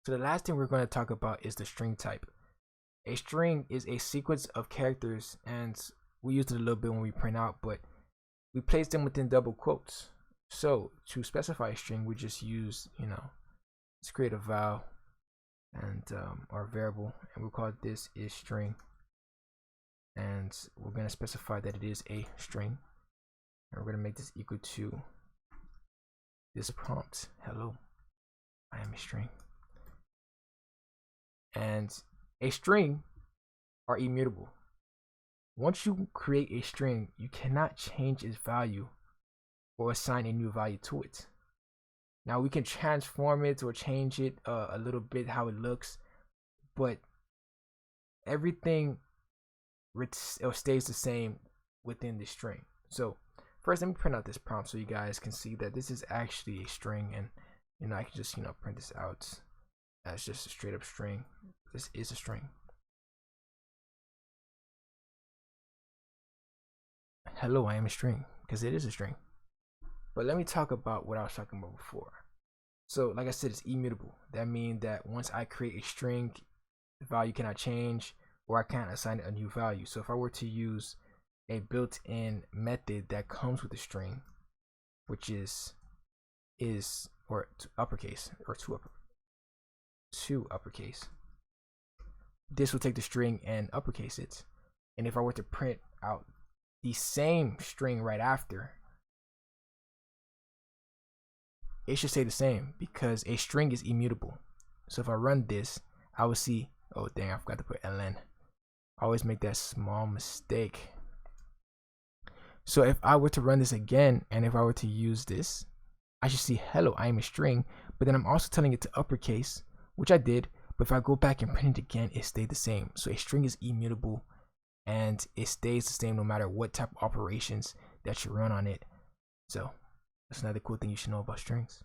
So the last thing we're going to talk about is the string type. A string is a sequence of characters, and we used it a little bit when we print out, but we place them within double quotes. So to specify a string, we just use, let's create a val and our variable, and we'll call this is string, and we're going to specify that it is a string, and we're going to make this equal to this prompt, hello, I am a string. And a string are immutable. Once you create a string, you cannot change its value or assign a new value to it. Now we can transform it or change it a little bit how it looks, but everything stays the same within the string. So first, let me print out this prompt so you guys can see that this is actually a string, and I can just print this out as just a straight up string. This is a string. Hello, I am a string, because it is a string. But let me talk about what I was talking about before. So like I said, it's immutable. That means that once I create a string, the value cannot change, or I can't assign it a new value. So if I were to use a built-in method that comes with a string, which is or uppercase or to uppercase, this will take the string and uppercase it. And if I were to print out the same string right after, it should stay the same because a string is immutable. So if I run this, I will see, oh dang, I forgot to put ln. I always make that small mistake. So if I were to run this again, and if I were to use this, I should see hello, I am a string, but then I'm also telling it to uppercase, which I did. But if I go back and print it again, it stayed the same. So a string is immutable and it stays the same no matter what type of operations that you run on it. So that's another cool thing you should know about strings.